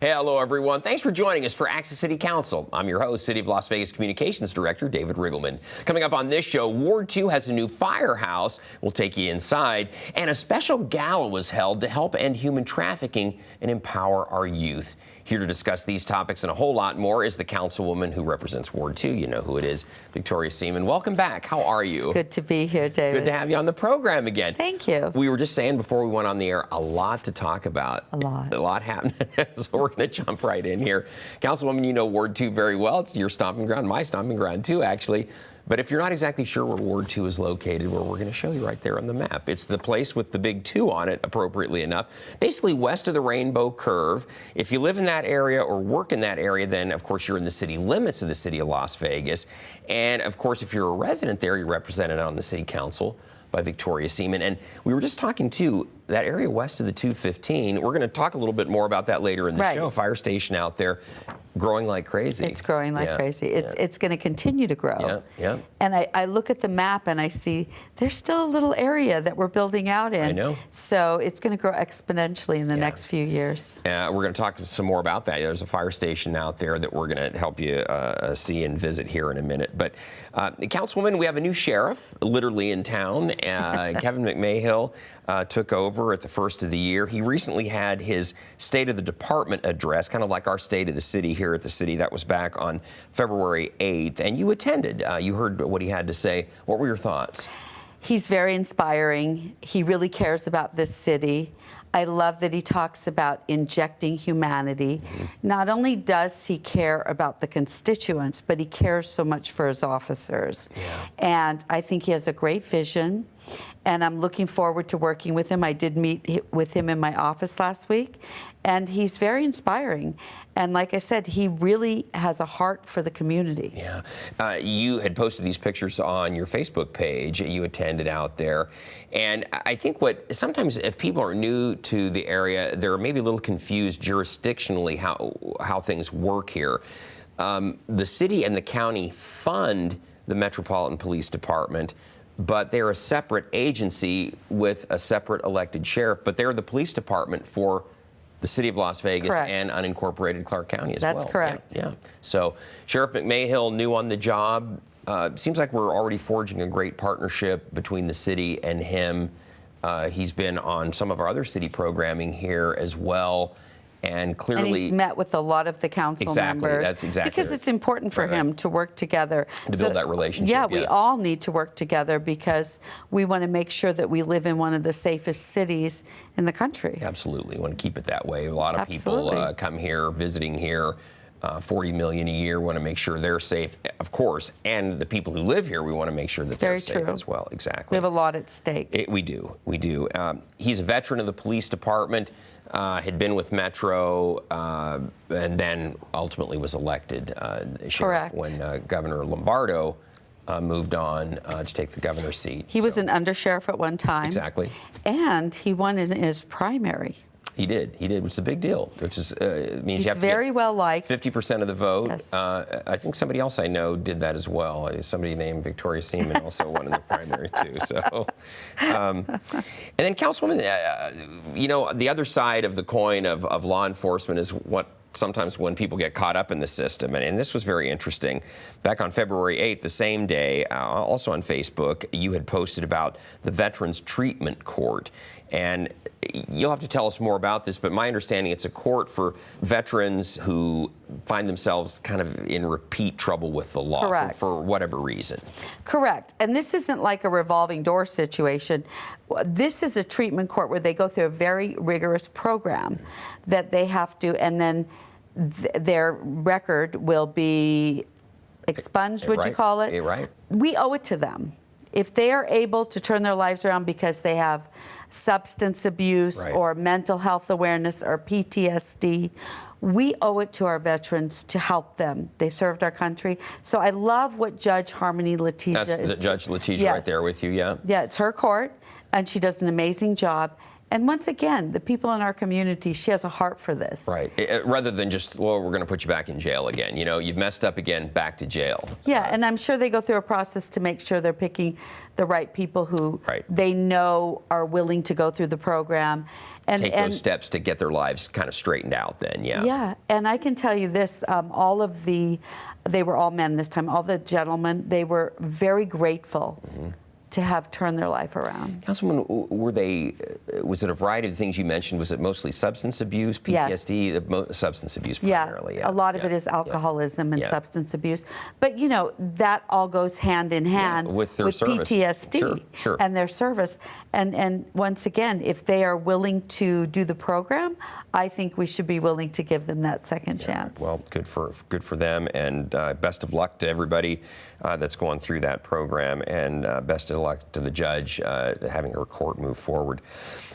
Hey, hello, everyone. Thanks for joining us for Access City Council. I'm your host, City of Las Vegas Communications Director David Riggleman. Coming up on this show, Ward 2 has a new firehouse. We'll take you inside. And a special gala was held to help end human trafficking and empower our youth. Here to discuss these topics and a whole lot more is the councilwoman who represents Ward 2. You know who it is, Victoria Seaman. Welcome back. How are you? It's good to be here, David. It's good to have you on the program again. Thank you. We were just saying before we went on the air, a lot to talk about. A lot happening. So we're going to jump right in here. Councilwoman, you know Ward 2 very well. It's your stomping ground, my stomping ground too, actually. But if you're not exactly sure where Ward 2 is located, well, we're going to show you right there on the map. It's the place with the big 2 on it, appropriately enough, basically west of the Rainbow Curve. If you live in that area or work in that area, then, of course, you're in the city limits of the city of Las Vegas. And, of course, if you're a resident there, you're represented on the city council by Victoria Seaman. And we were just talking, too, that area west of the 215. We're going to talk a little bit more about that later in the show. Fire station out there growing like crazy. It's growing like crazy. It's going to continue to grow. And I look at the map and I see there's still a little area that we're building out in. I know. So it's going to grow exponentially in the next few years. We're going to talk some more about that. There's a fire station out there that we're going to help you see and visit here in a minute. But Councilwoman, we have a new sheriff literally in town. Kevin McMahill took over at the first of the year. He recently had his State of the Department address, kind of like our State of the City here at the city. That was back on February 8th, and you attended. You heard what he had to say. What were your thoughts? He's very inspiring. He really cares about this city. I love that he talks about injecting humanity. Not only does he care about the constituents, but he cares so much for his officers. And I think he has a great vision, and I'm looking forward to working with him. I did meet with him in my office last week, and he's very inspiring. And like I said, he really has a heart for the community. You had posted these pictures on your Facebook page. You attended out there. And I think sometimes if people are new to the area, they're maybe a little confused jurisdictionally how things work here. The city and the county fund the Metropolitan Police Department, but they're a separate agency with a separate elected sheriff, but they're the police department for the city of Las Vegas and unincorporated Clark County as well. That's correct. So Sheriff McMahill, new on the job. Seems like we're already forging a great partnership between the city and him. He's been on some of our other city programming here as well. And clearly, and he's met with a lot of the council members. That's exactly because it's important for him to work together. To build that relationship. We all need to work together because we want to make sure that we live in one of the safest cities in the country. Absolutely. We want to keep it that way. A lot of people come here, visiting here, 40 million a year, want to make sure they're safe, of course, and the people who live here, we want to make sure that they're safe as well. Exactly. We have a lot at stake. We do. He's a veteran of the police department. Had been with Metro, and then ultimately was elected sheriff when Governor Lombardo moved on to take the governor's seat. He was an undersheriff at one time. Exactly. And he won in his primary. He did, which is a big deal, which is means you have to very well liked. 50% of the vote. I think somebody else I know did that as well. Somebody named Victoria Seaman also won in the primary too. So, and then Councilwoman, the other side of the coin of law enforcement is what sometimes when people get caught up in the system. And this was very interesting. Back on February 8th, the same day, also on Facebook, you had posted about the Veterans Treatment Court. And you'll have to tell us more about this, but my understanding, it's a court for veterans who find themselves kind of in repeat trouble with the law for whatever reason. Correct. And this isn't like a revolving door situation. This is a treatment court where they go through a very rigorous program that they have to, and then their record will be expunged, would you call it? We owe it to them. If they are able to turn their lives around because they have substance abuse or mental health awareness or PTSD, we owe it to our veterans to help them. They served our country. So I love what Judge Harmony Letitia That's Judge Letitia right there with you, Yeah, it's her court, and she does an amazing job. And once again, the people in our community, she has a heart for this. Right. Rather than just, well, we're going to put you back in jail again. You know, you've messed up again, back to jail. Yeah, and I'm sure they go through a process to make sure they're picking the right people who they know are willing to go through the program. And take those steps to get their lives kind of straightened out then, yeah. Yeah, and I can tell you this, they were all men this time, all the gentlemen, they were very grateful to have turned their life around. Councilwoman, was it a variety of things you mentioned? Was it mostly substance abuse, PTSD, substance abuse primarily? Yeah, a lot of it is alcoholism and substance abuse. But, you know, that all goes hand in hand with their service. PTSD and their service. And once again, if they are willing to do the program, I think we should be willing to give them that second chance. Well, good for them, and best of luck to everybody that's going through that program, and best of luck to the judge having her court move forward.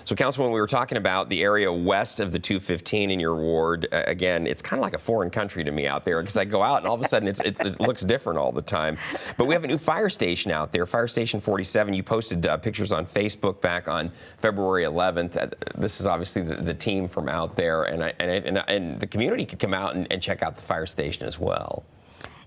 So, Councilwoman, we were talking about the area west of the 215 in your ward. Again, it's kind of like a foreign country to me out there, because I go out and all of a sudden it looks different all the time. But we have a new fire station out there, Fire Station 47. You posted pictures on Facebook back on February 11th. This is obviously the team from out there, and the community could come out and check out the fire station as well.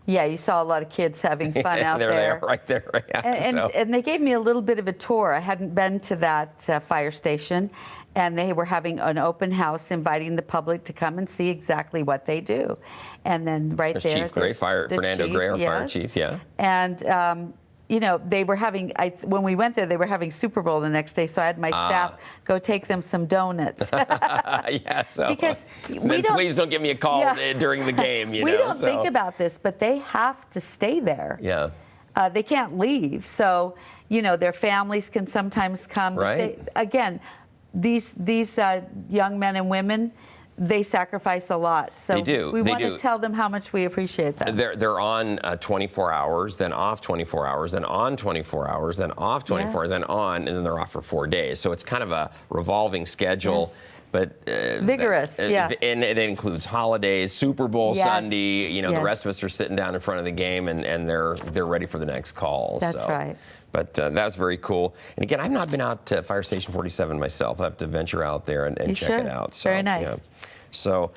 Yeah, you saw a lot of kids having fun out there. There they are, right there. Yeah, and they gave me a little bit of a tour. I hadn't been to that fire station, and they were having an open house, inviting the public to come and see exactly what they do. And then there's there, Chief Gray, Fernando Gray, our fire chief, yeah. And you know, they were having, when we went there, they were having Super Bowl the next day, so I had my staff go take them some donuts. Yeah, so because please don't give me a call during the game. We don't think about this, but they have to stay there. Yeah. They can't leave. So, you know, their families can sometimes come. Right. Again, these young men and women, they sacrifice a lot. So they do. We want to tell them how much we appreciate that. They're on 24 hours, then off 24 hours, then on 24 hours, then off 24 hours, then on, and then they're off for 4 days. So it's kind of a revolving schedule. Yes. But vigorous, yeah. And it includes holidays, Super Bowl Sunday. You know, the rest of us are sitting down in front of the game, and they're ready for the next call. That's right. But that's very cool. And again, I've not been out to Fire Station 47 myself. I have to venture out there and check it out. So, very nice. Yeah. So,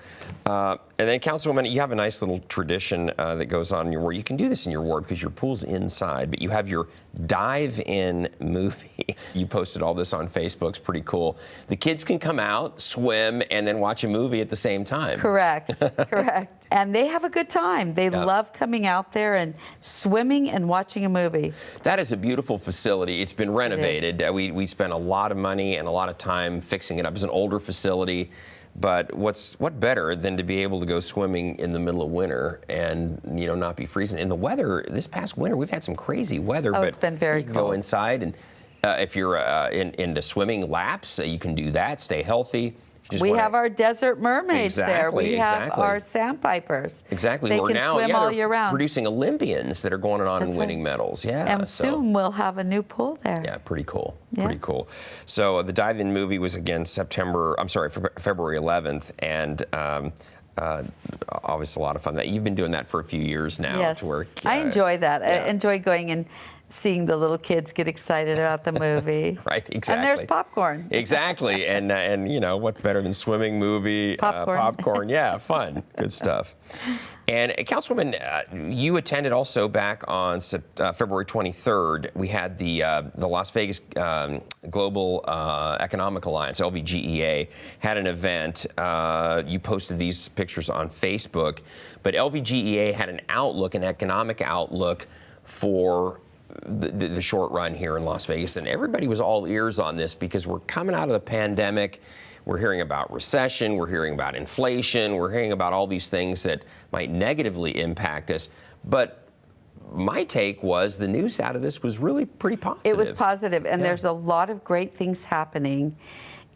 and then, Councilwoman, you have a nice little tradition that goes on in your ward. You can do this in your ward because your pool's inside, but you have your dive-in movie. You posted all this on Facebook. It's pretty cool. The kids can come out, swim, and then watch a movie at the same time. Correct, correct. And they have a good time. They love coming out there and swimming and watching a movie. That is a beautiful facility. It's been renovated. We spent a lot of money and a lot of time fixing it up. It's an older facility. But what better than to be able to go swimming in the middle of winter and, you know, not be freezing? In the weather, this past winter, we've had some crazy weather. But it's been very cold. Go inside, and if you're into swimming laps, you can do that. Stay healthy. We have our desert mermaids there. We have our sandpipers. Exactly. They can swim all year round. Producing Olympians that are going on and winning medals. Yeah. And soon we'll have a new pool there. Yeah, pretty cool. Yeah. Pretty cool. So the dive-in movie was again February 11th, and obviously a lot of fun. You've been doing that for a few years now. Yes, to where, I enjoy that. I enjoy going and seeing the little kids get excited about the movie. Right, exactly. And there's popcorn. Exactly, and you know, what better than swimming, movie, popcorn. Yeah, fun, good stuff. And Councilwoman, you attended also back on February 23rd. We had the Las Vegas Global Economic Alliance, LVGEA, had an event. You posted these pictures on Facebook, but LVGEA had an economic outlook for the short run here in Las Vegas, and everybody was all ears on this because we're coming out of the pandemic. We're hearing about recession, we're hearing about inflation, we're hearing about all these things that might negatively impact us. But my take was the news out of this was really pretty positive. It was positive, and there's a lot of great things happening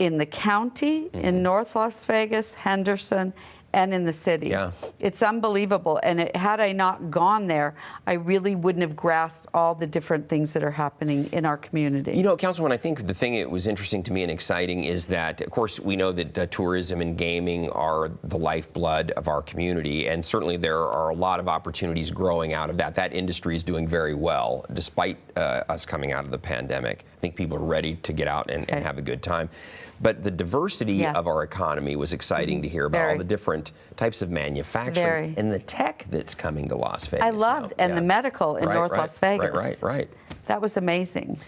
in the county, in North Las Vegas, Henderson, and in the city. Yeah. It's unbelievable. And had I not gone there, I really wouldn't have grasped all the different things that are happening in our community. You know, Councilwoman, I think the thing that was interesting to me and exciting is that, of course, we know that tourism and gaming are the lifeblood of our community, and certainly there are a lot of opportunities growing out of that. That industry is doing very well, despite us coming out of the pandemic. I think people are ready to get out and have a good time. But the diversity of our economy was exciting to hear about, all the different types of manufacturing and the tech that's coming to Las Vegas. I loved, and the medical in North Las Vegas. Right. That was amazing.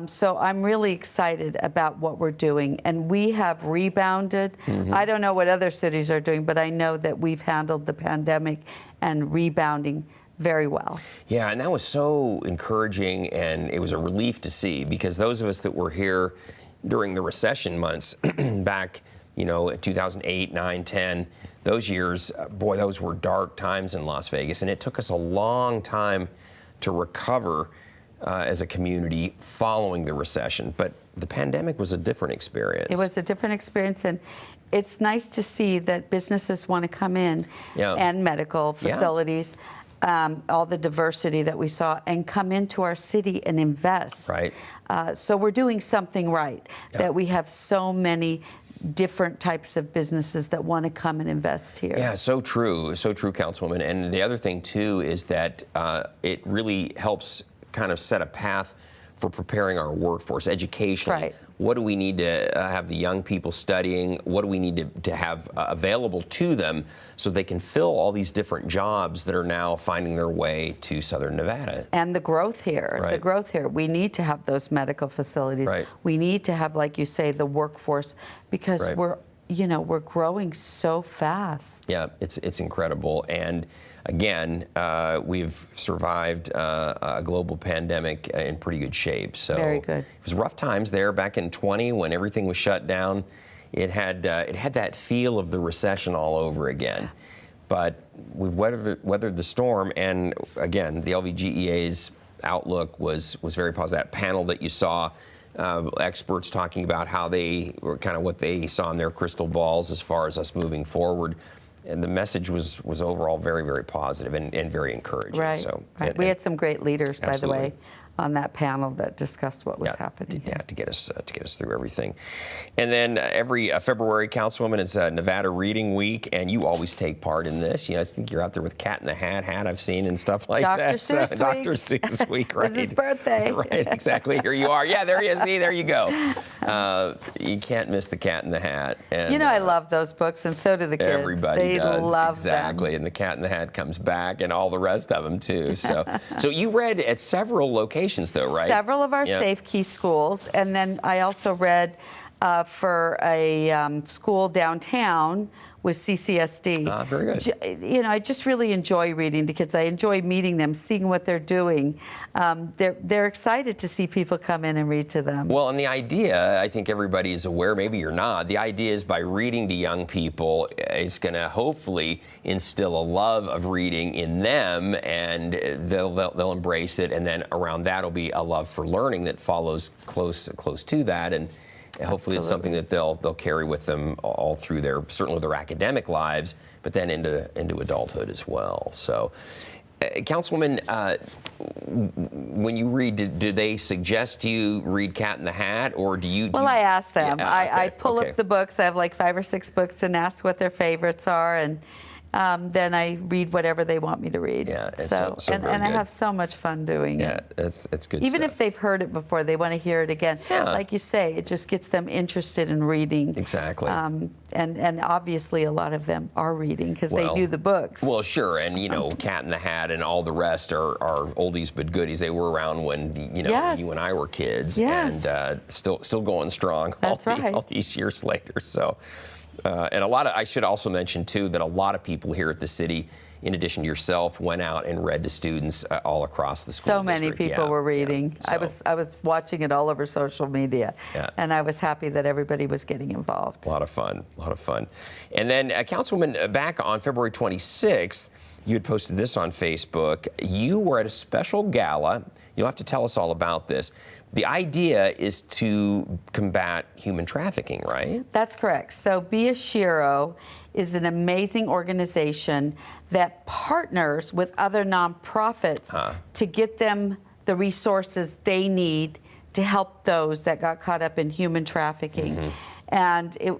So I'm really excited about what we're doing, and we have rebounded. I don't know what other cities are doing, but I know that we've handled the pandemic and rebounding very well. Yeah, and that was so encouraging, and it was a relief to see, because those of us that were here during the recession months back, you know, 2008, 9, 10, those years, boy, those were dark times in Las Vegas, and it took us a long time to recover as a community following the recession. But the pandemic was a different experience. It was a different experience, and it's nice to see that businesses want to come in and medical facilities, all the diversity that we saw, and come into our city and invest. Right. So we're doing something right, that we have so many different types of businesses that want to come and invest here. Yeah, so true, Councilwoman. And the other thing, too, is that it really helps kind of set a path for preparing our workforce, education. Right. What do we need to have the young people studying? What do we need to have available to them so they can fill all these different jobs that are now finding their way to Southern Nevada? And the growth here, we need to have those medical facilities. Right. We need to have, like you say, the workforce, because we're growing so fast. Yeah, it's incredible. And again, we've survived a global pandemic in pretty good shape. So very good. It was rough times there back in 20 when everything was shut down. It had that feel of the recession all over again. But we've weathered the storm, and again, the LVGEA's outlook was very positive. That panel that you saw, experts talking about how they were kind of what they saw in their crystal balls as far as us moving forward. And the message was overall very, very positive and very encouraging. Right. So, we had some great leaders, by the way, on that panel that discussed what was happening. Yeah, to get us through everything. And then every February, Councilwoman, is Nevada Reading Week, and you always take part in this. You know, I think you're out there with Cat in the Hat I've seen and stuff like that. Dr. Seuss Week, right? It's his birthday. Right, exactly. Here you are. Yeah, there you see. There you go. You can't miss the Cat in the Hat. And, you know, I love those books, and so do the kids. Everybody does. Love exactly. them. And the Cat in the Hat comes back, and all the rest of them too. So you read at several locations, though, right? Several of our Safe Key schools, and then I also read for a school downtown with CCSD. Very good. You know, I just really enjoy reading to kids. I enjoy meeting them, seeing what they're doing. They're excited to see people come in and read to them. Well, and the idea, I think everybody is aware, maybe you're not, the idea is by reading to young people, it's going to hopefully instill a love of reading in them, and they'll embrace it, and then around that will be a love for learning that follows close to that, and hopefully it's something that they'll carry with them all through certainly their academic lives, but then into adulthood as well. So, Councilwoman, when you read, do they suggest you read Cat in the Hat, or do you? Well, I ask them. Yeah, I pull up the books. I have like 5 or 6 books, and ask what their favorites are, and then I read whatever they want me to read. Yeah, and I have so much fun doing it. Yeah, it's good. Even stuff. if they've heard it before, they want to hear it again. Yeah. Like you say, it just gets them interested in reading. Exactly. And obviously a lot of them are reading because they knew the books. Well, sure, and you know, Cat in the Hat and all the rest are oldies but goodies. They were around when you and I were kids, and still going strong. All these years later. So. And I should also mention, too, that a lot of people here at the city, in addition to yourself, went out and read to students all across the school So many people were reading. Yeah. I was watching it all over social media, and I was happy that everybody was getting involved. A lot of fun. And then, Councilwoman, back on February 26th, you had posted this on Facebook. You were at a special gala. You'll have to tell us all about this. The idea is to combat human trafficking, right? That's correct. So Be a Shero is an amazing organization that partners with other nonprofits to get them the resources they need to help those that got caught up in human trafficking. And a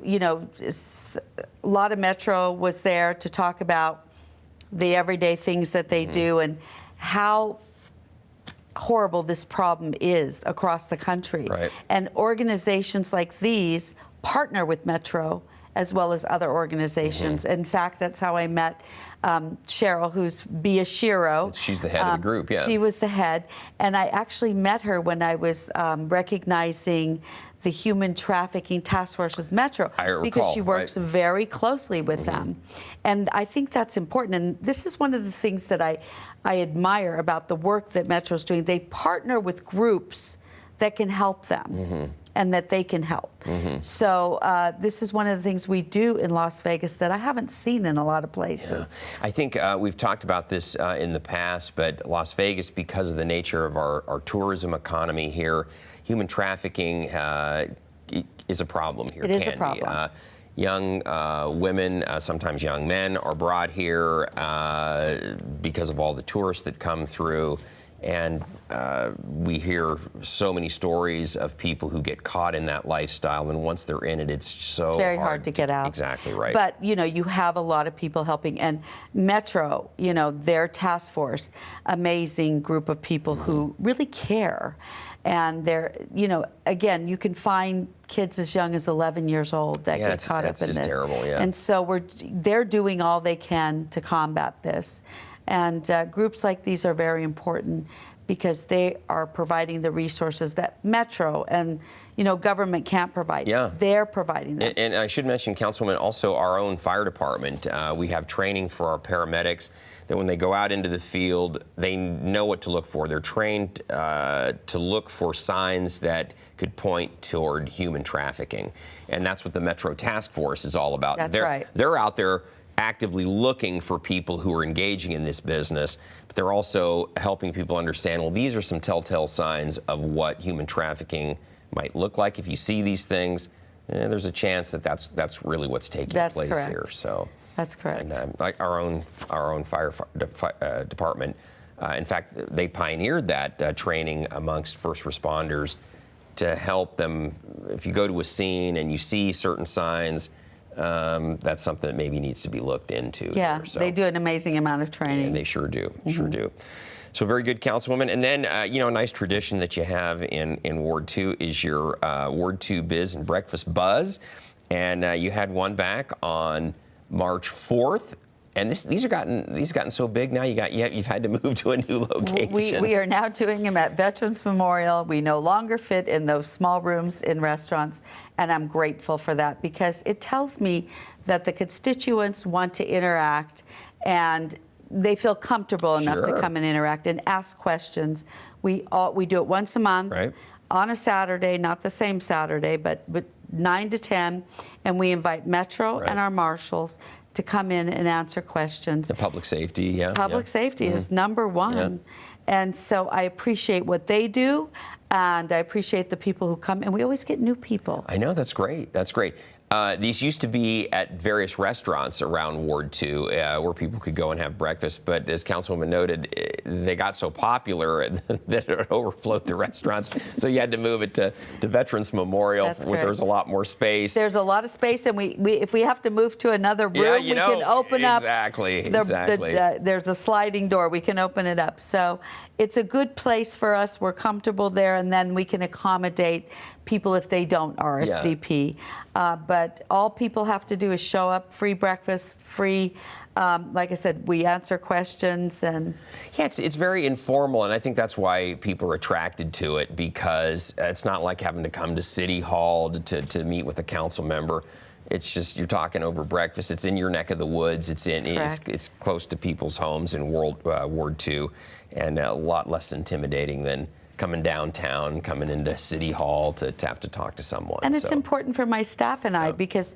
lot of Metro was there to talk about the everyday things that they do and how horrible this problem is across the country. Right. And organizations like these partner with Metro as well as other organizations. In fact, that's how I met Cheryl, who's Be a Shero. She's the head of the group, yeah. She was the head. And I actually met her when I was recognizing the Human Trafficking Task Force with Metro. I recall, because she works right. very closely with them. And I think that's important. And this is one of the things that I admire about the work that Metro's doing. They partner with groups that can help them and that they can help. So this is one of the things we do in Las Vegas that I haven't seen in a lot of places. Yeah. I think we've talked about this in the past, but Las Vegas, because of the nature of our tourism economy here, human trafficking is a problem here. It is a problem. Young women, sometimes young men, are brought here because of all the tourists that come through. And we hear so many stories of people who get caught in that lifestyle, and once they're in it, it's so very hard to get out. Exactly right. But you have a lot of people helping, and Metro, their task force, amazing group of people who really care, and they're, again, you can find kids as young as 11 years old that get caught up in this. That's just terrible, yeah. And so they're doing all they can to combat this. And groups like these are very important because they are providing the resources that Metro and government can't provide. Yeah. They're providing them. And I should mention, Councilwoman, also our own fire department. We have training for our paramedics that when they go out into the field, they know what to look for. They're trained to look for signs that could point toward human trafficking. And that's what the Metro Task Force is all about. That's right. They're out there actively looking for people who are engaging in this business, but they're also helping people understand, well, these are some telltale signs of what human trafficking might look like. If you see these things, there's a chance that that's really what's taking place correct. here. So that's correct. And like our own fire department, in fact, they pioneered that training amongst first responders to help them. If you go to a scene and you see certain signs, that's something that maybe needs to be looked into. Yeah, here, so. They do an amazing amount of training. And they sure do, sure do. So very good, Councilwoman. And then, a nice tradition that you have in Ward 2 is your Ward 2 Biz and Breakfast Buzz. And you had one back on March 4th. And these have gotten so big now. You've had to move to a new location. We are now doing them at Veterans Memorial. We no longer fit in those small rooms in restaurants, and I'm grateful for that because it tells me that the constituents want to interact and they feel comfortable enough to come and interact and ask questions. We do it once a month on a Saturday, not the same Saturday, but 9 to 10, and we invite Metro and our marshals to come in and answer questions. The public safety, Public safety is number one. Yeah. And so I appreciate what they do, and I appreciate the people who come, and we always get new people. I know, that's great. That's great. These used to be at various restaurants around Ward 2 where people could go and have breakfast, but as Councilwoman noted, they got so popular that it overflowed the restaurants, so you had to move it to Veterans Memorial where there's a lot more space. There's a lot of space, and if we have to move to another room, we can open up. Exactly. There's a sliding door. We can open it up. So it's a good place for us. We're comfortable there, and then we can accommodate people if they don't RSVP. But all people have to do is show up, free breakfast, free, like I said, we answer questions. And yeah, it's very informal, and I think that's why people are attracted to it, because it's not like having to come to City Hall to meet with a council member. It's just you're talking over breakfast. It's in your neck of the woods. It's close to people's homes in Ward 2, and a lot less intimidating than coming downtown, coming into City Hall to have to talk to someone. And it's important for my staff and I because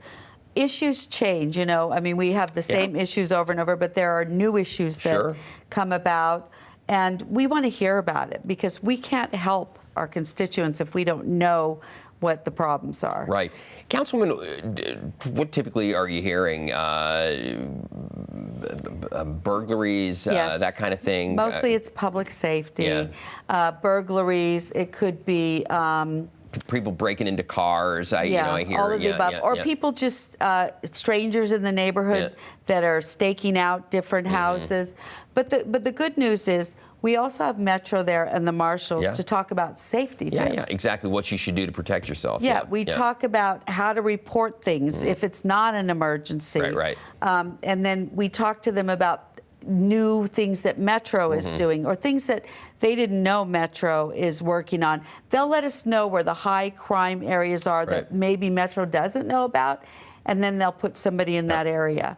issues change, I mean, we have the same issues over and over, but there are new issues that come about. And we want to hear about it because we can't help our constituents if we don't know what the problems are. Right. Councilwoman, what typically are you hearing? Burglaries, Yes. that kind of thing? Mostly it's public safety. Yeah. Burglaries, it could be people breaking into cars. I hear all of the above. Or people just strangers in the neighborhood that are staking out different houses. But the good news is we also have Metro there and the marshals to talk about safety tips. Yeah, exactly what you should do to protect yourself. We talk about how to report things if it's not an emergency. Right. And then we talk to them about new things that Metro is doing or things that they didn't know Metro is working on. They'll let us know where the high crime areas are that maybe Metro doesn't know about, and then they'll put somebody in that area.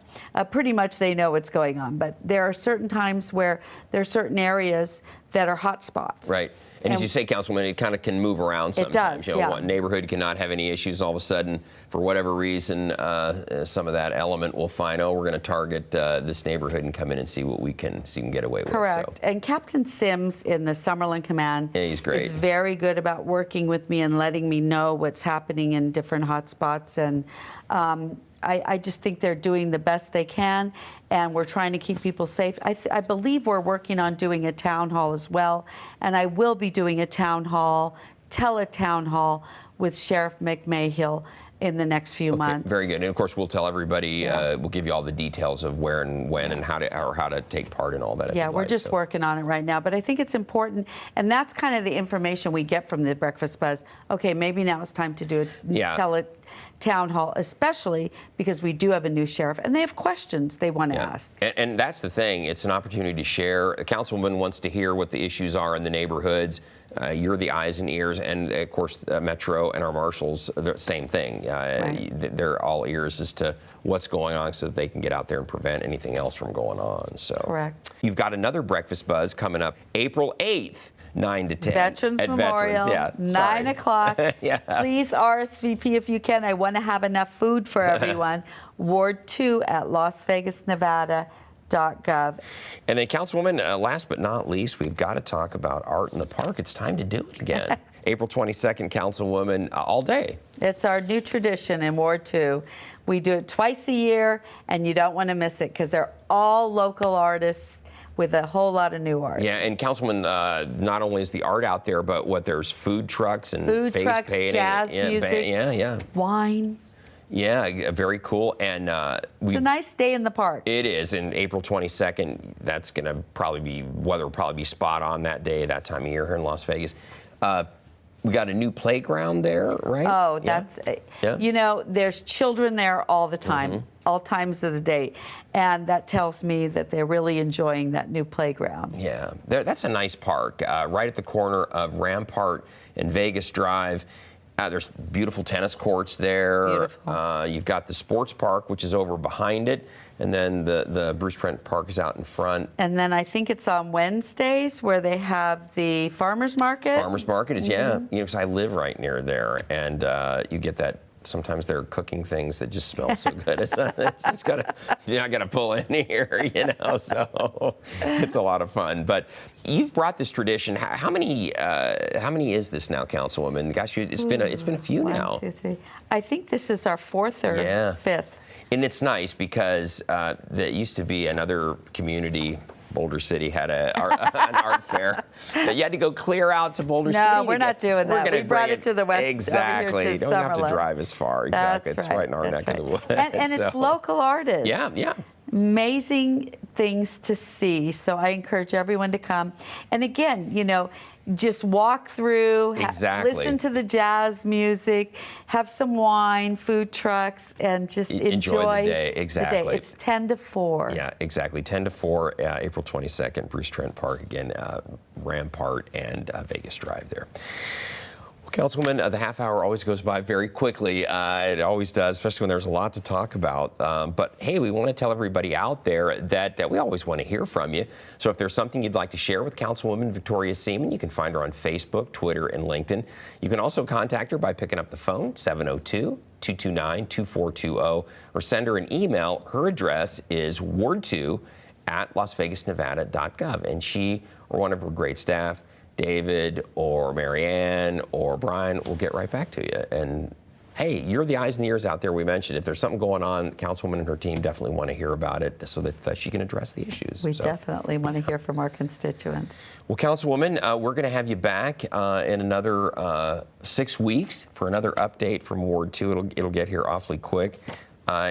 Pretty much they know what's going on, but there are certain times where there are certain areas that are hot spots. Right. And as you say, Councilwoman, it kind of can move around sometimes. It does, One neighborhood cannot have any issues. All of a sudden, for whatever reason, some of that element will find, we're going to target this neighborhood and come in and see what we can get away with. Correct. And Captain Sims in the Summerlin Command he's great. is very good about working with me and letting me know what's happening in different hot spots. And I just think they're doing the best they can, and we're trying to keep people safe. I believe we're working on doing a town hall as well, and I will be doing a town hall, teletown hall with Sheriff McMahill in the next few months. Very good. And of course, we'll tell everybody, we'll give you all the details of where and when and how to take part in all that. Yeah, we're just working on it right now. But I think it's important, and that's kind of the information we get from the Breakfast Buzz. Okay, maybe now it's time to do a town hall, especially because we do have a new sheriff, and they have questions they want to ask. And that's the thing. It's an opportunity to share. A councilwoman wants to hear what the issues are in the neighborhoods. You're the eyes and ears, and of course, Metro and our marshals, the same thing. They're all ears as to what's going on so that they can get out there and prevent anything else from going on. So, correct. You've got another Breakfast Buzz coming up April 8th. 9 to 10. Veterans at Memorial, Veterans. 9 o'clock. Please RSVP if you can. I want to have enough food for everyone. Ward 2 at LasVegasNevada.gov. And then, Councilwoman, last but not least, we've got to talk about art in the park. It's time to do it again. April 22nd, Councilwoman, all day. It's our new tradition in Ward 2. We do it twice a year, and you don't want to miss it because they're all local artists with a whole lot of new art. Yeah, and Councilwoman, not only is the art out there, but there's food trucks and face painting, jazz music, wine. Yeah, very cool. And it's a nice day in the park. It is, and April 22nd, that's going to weather will probably be spot on that day, that time of year here in Las Vegas. We got a new playground there, right? Oh, that's, there's children there all the time, all times of the day. And that tells me that they're really enjoying that new playground. Yeah, that's a nice park, right at the corner of Rampart and Vegas Drive. There's beautiful tennis courts there. Beautiful. You've got the sports park, which is over behind it. And then the Bruce Trent Park is out in front. And then I think it's on Wednesdays where they have the farmers market. Farmers market is, because I live right near there. And you get that. Sometimes they're cooking things that just smell so good. It's just you're not gonna pull in here, So it's a lot of fun. But you've brought this tradition. How many is this now, Councilwoman? Gosh, it's been a few now. 1, 2, 3. I think this is our 4th or 5th. And it's nice because there used to be another community. Boulder City had an art fair. But you had to go clear out to Boulder City. No, we're not doing that. We brought it to the west. Exactly. You don't have to drive as far. Exactly. That's it's right in our neck of the woods. And it's local artists. Yeah. Amazing things to see. So I encourage everyone to come. And again, just walk through, listen to the jazz music, have some wine, food trucks, and just enjoy the day. Exactly. The day. It's 10 to 4. Yeah, exactly. 10 to 4, April 22nd, Bruce Trent Park again, Rampart and Vegas Drive there. Councilwoman, the half hour always goes by very quickly. It always does, especially when there's a lot to talk about. But hey, we want to tell everybody out there that we always want to hear from you. So if there's something you'd like to share with Councilwoman Victoria Seaman, you can find her on Facebook, Twitter, and LinkedIn. You can also contact her by picking up the phone, 702-229-2420, or send her an email. Her address is ward2@lasvegasnevada.gov. at lasvegasnevada.gov. And she or one of her great staff, David or Marianne or Brian, will get right back to you. And hey, you're the eyes and the ears out there we mentioned. If there's something going on, the Councilwoman and her team definitely want to hear about it so that she can address the issues. We definitely want to hear from our constituents. Well, Councilwoman, we're going to have you back in another 6 weeks for another update from Ward 2. It'll get here awfully quick.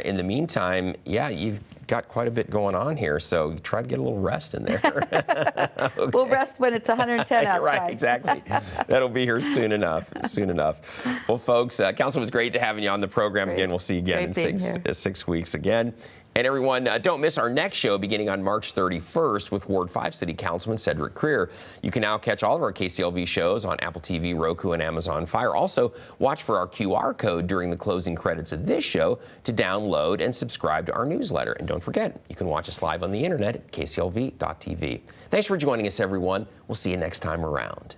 In the meantime, yeah, you've got quite a bit going on here, so try to get a little rest in there. Okay. We'll rest when it's 110 outside. Right, exactly. That'll be here soon enough, Well, folks, Council, it was great to having you on the program again. We'll see you again in 6 weeks again. And everyone, don't miss our next show beginning on March 31st with Ward 5 City Councilman Cedric Creer. You can now catch all of our KCLV shows on Apple TV, Roku, and Amazon Fire. Also, watch for our QR code during the closing credits of this show to download and subscribe to our newsletter. And don't forget, you can watch us live on the internet at kclv.tv. Thanks for joining us, everyone. We'll see you next time around.